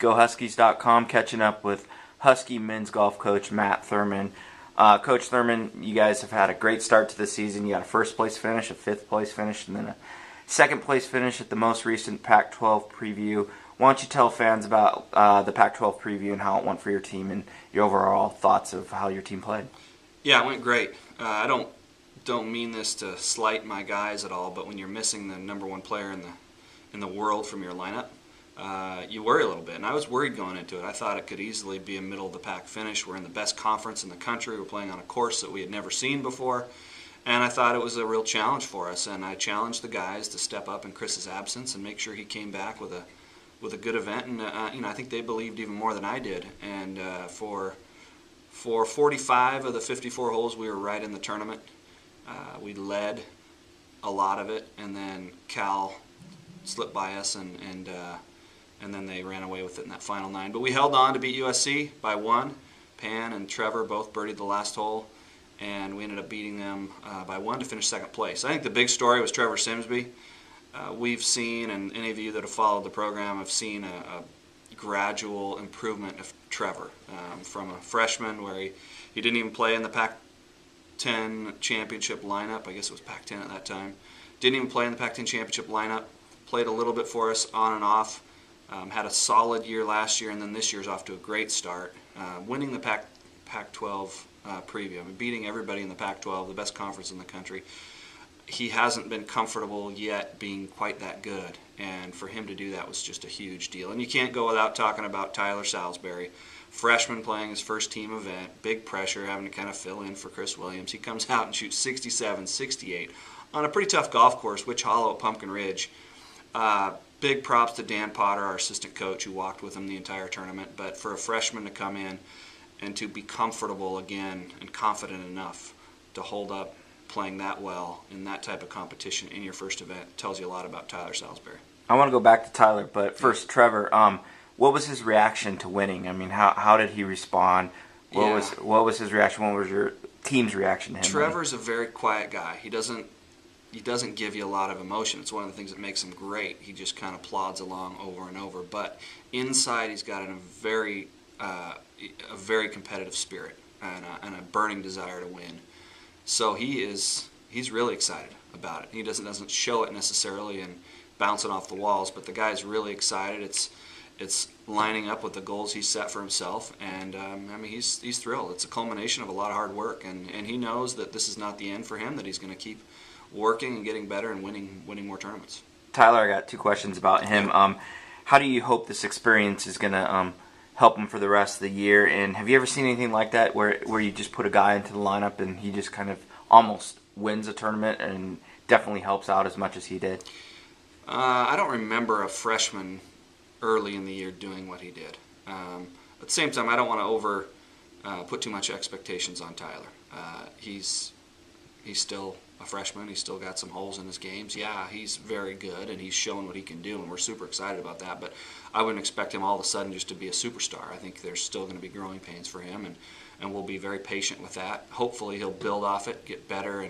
GoHuskies.com, catching up with Husky men's golf coach Matt Thurmond. Coach Thurmond, you guys have had a great start to the season. You got a first place finish, a fifth place finish, and then a second place finish at the most recent Pac-12 preview. Why don't you tell fans about the Pac-12 preview and how it went for your team and your overall thoughts of how your team played? Yeah, it went great. I don't mean this to slight my guys at all, but when you're missing the number one player in the world from your lineup, you worry a little bit. And I was worried going into it. I thought it could easily be a middle-of-the-pack finish. We're in the best conference in the country. We're playing on a course that we had never seen before. And I thought it was a real challenge for us. And I challenged the guys to step up in Chris's absence and make sure he came back with a good event. And I think they believed even more than I did. And for 45 of the 54 holes, we were right in the tournament. We led a lot of it, and then Cal slipped by us, and then they ran away with it in that final 9. But we held on to beat USC by 1. Pan and Trevor both birdied the last hole, and we ended up beating them by 1 to finish second place. I think the big story was Trevor Simsby. We've seen, and any of you that have followed the program have seen a gradual improvement of Trevor from a freshman where he didn't even play in the Pac-10 championship lineup. I guess it was Pac-10 at that time. Didn't even play in the Pac-10 championship lineup. Played a little bit for us on and off. Had a solid year last year, and then this year's off to a great start. Winning the Pac-12 preview. I mean, beating everybody in the Pac-12, the best conference in the country. He hasn't been comfortable yet being quite that good, and for him to do that was just a huge deal. And you can't go without talking about Tyler Salisbury, freshman playing his first team event, big pressure, having to kind of fill in for Chris Williams. He comes out and shoots 67, 68 on a pretty tough golf course, Witch Hollow at Pumpkin Ridge. Big props to Dan Potter, our assistant coach, who walked with him the entire tournament. But for a freshman to come in and to be comfortable again and confident enough to hold up playing that well in that type of competition in your first event tells you a lot about Tyler Salisbury. I want to go back to Tyler, but first, Trevor, what was his reaction to winning? I mean, how did he respond? What was his reaction? What was your team's reaction to him? Trevor's a very quiet guy. He doesn't give you a lot of emotion. It's one of the things that makes him great. He just kind of plods along over and over. But inside, he's got a very competitive spirit and a burning desire to win. So he's really excited about it. He doesn't show it necessarily and bouncing off the walls, but the guy's really excited. It's lining up with the goals he's set for himself, and he's thrilled. It's a culmination of a lot of hard work, and he knows that this is not the end for him. That he's going to keep working and getting better and winning more tournaments. Tyler, I got 2 questions about him. How do you hope this experience is going to help him for the rest of the year? And have you ever seen anything like that where you just put a guy into the lineup and he just kind of almost wins a tournament and definitely helps out as much as he did? I don't remember a freshman early in the year doing what he did. At the same time, I don't want to put too much expectations on Tyler. He's still a freshman. He's still got some holes in his games. Yeah, he's very good, and he's shown what he can do, and we're super excited about that. But I wouldn't expect him all of a sudden just to be a superstar. I think there's still going to be growing pains for him, and we'll be very patient with that. Hopefully he'll build off it, get better,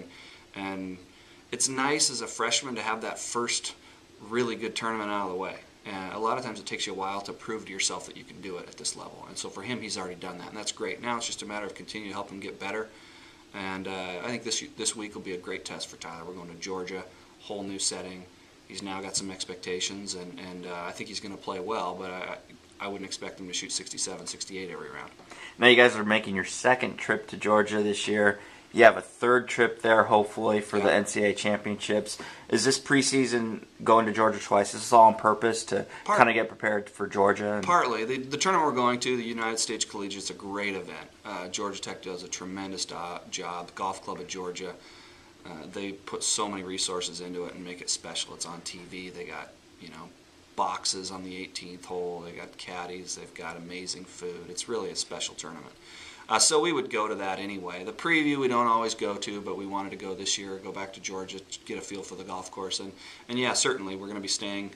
and it's nice as a freshman to have that first really good tournament out of the way. And a lot of times it takes you a while to prove to yourself that you can do it at this level. And so for him, he's already done that, and that's great. Now it's just a matter of continuing to help him get better. And I think this week will be a great test for Tyler. We're going to Georgia, whole new setting. He's now got some expectations, and I think he's going to play well, but I wouldn't expect him to shoot 67, 68 every round. Now you guys are making your second trip to Georgia this year. You have a third trip there, hopefully, for the NCAA championships. Is this preseason going to Georgia twice? Is this all on purpose to kind of get prepared for Georgia? Partly. The tournament we're going to, the United States Collegiate, is a great event. Georgia Tech does a tremendous job. The Golf Club of Georgia, they put so many resources into it and make it special. It's on TV. They got, boxes on the 18th hole. They got caddies. They've got amazing food. It's really a special tournament. So we would go to that anyway. The preview we don't always go to, but we wanted to go this year, go back to Georgia, get a feel for the golf course. And yeah, certainly we're going to be staying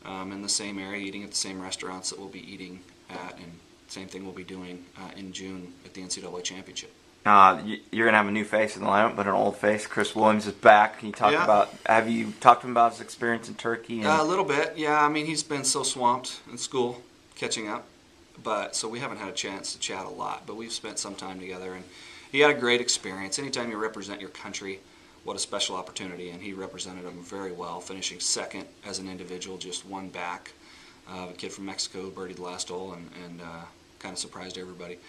in the same area, eating at the same restaurants that we'll be eating at, and same thing we'll be doing in June at the NCAA Championship. You're going to have a new face in the lineup, but an old face. Chris Williams is back. Can you talk about, have you talked to him about his experience in Turkey? A little bit, yeah. I mean, he's been so swamped in school. catching up, but so we haven't had a chance to chat a lot, but we've spent some time together, and he had a great experience. Anytime you represent your country, what a special opportunity, and he represented them very well, finishing second as an individual, just one back. A kid from Mexico who birdied the last hole and kind of surprised everybody.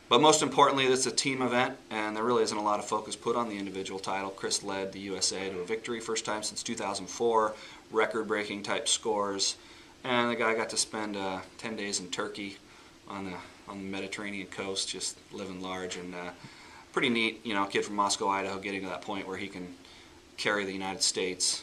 But most importantly, it's a team event, and there really isn't a lot of focus put on the individual title. Chris led the USA to a victory, first time since 2004, record-breaking type scores, and the guy got to spend 10 days in Turkey on the Mediterranean coast, just living large, and pretty neat, a kid from Moscow, Idaho, getting to that point where he can carry the United States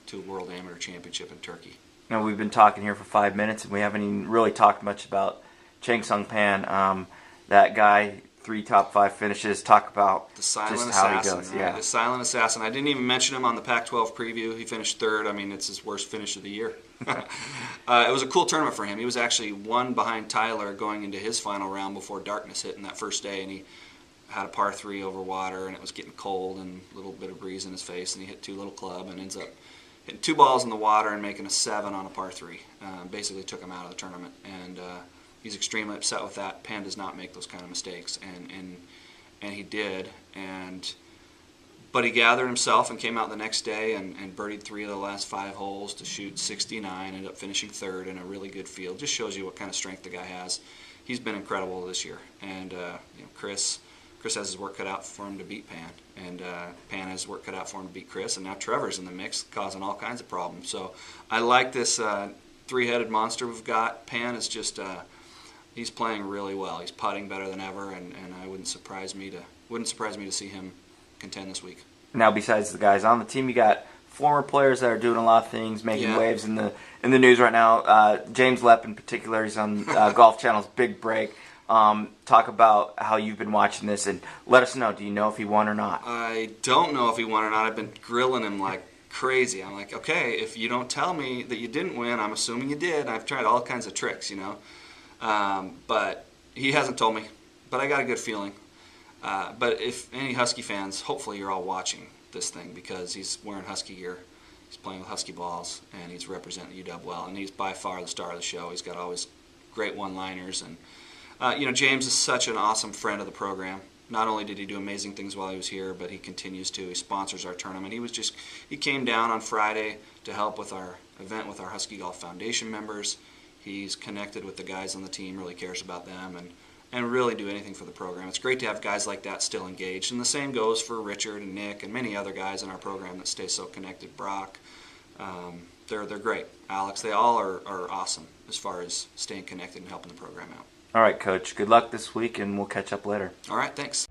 to a World Amateur Championship in Turkey. Now, we've been talking here for 5 minutes, and we haven't even really talked much about Cheng-Tsung Pan. That guy, 3 top 5 finishes. Talk about the silent just assassin, how he goes. Right? Yeah, the silent assassin. I didn't even mention him on the Pac-12 preview. He finished third. I mean, it's his worst finish of the year. It was a cool tournament for him. He was actually one behind Tyler going into his final round before darkness hit in that first day, and he had a par 3 over water, and it was getting cold and a little bit of breeze in his face, and he hit 2 little club and ends up hitting 2 balls in the water and making a 7 on a par 3. Basically took him out of the tournament, and he's extremely upset with that. Pan does not make those kind of mistakes, and he did. But he gathered himself and came out the next day and birdied 3 of the last 5 holes to shoot 69. Ended up finishing third in a really good field. Just shows you what kind of strength the guy has. He's been incredible this year, and Chris has his work cut out for him to beat Pan, and Pan has his work cut out for him to beat Chris, and now Trevor's in the mix, causing all kinds of problems. So I like this 3-headed monster we've got. Pan is just he's playing really well. He's putting better than ever, and I wouldn't surprise me to see him contend this week. Now, besides the guys on the team, you got former players that are doing a lot of things, making waves in the news right now. James Lepp, in particular, he's on Golf Channel's Big Break. Talk about how you've been watching this, and let us know. Do you know if he won or not? I don't know if he won or not. I've been grilling him like crazy. I'm like, okay, if you don't tell me that you didn't win, I'm assuming you did. I've tried all kinds of tricks, but he hasn't told me. But I got a good feeling. But if any Husky fans, hopefully you're all watching this thing, because he's wearing Husky gear, he's playing with Husky balls, and he's representing UW well, and he's by far the star of the show. He's got always great one-liners, and James is such an awesome friend of the program. Not only did he do amazing things while he was here, but he continues to. He sponsors our tournament. He came down on Friday to help with our event with our Husky Golf Foundation members. He's connected with the guys on the team, really cares about them, and really do anything for the program. It's great to have guys like that still engaged, and the same goes for Richard and Nick and many other guys in our program that stay so connected. Brock, they're great. Alex, they all are awesome as far as staying connected and helping the program out. All right, Coach. Good luck this week, and we'll catch up later. All right, thanks.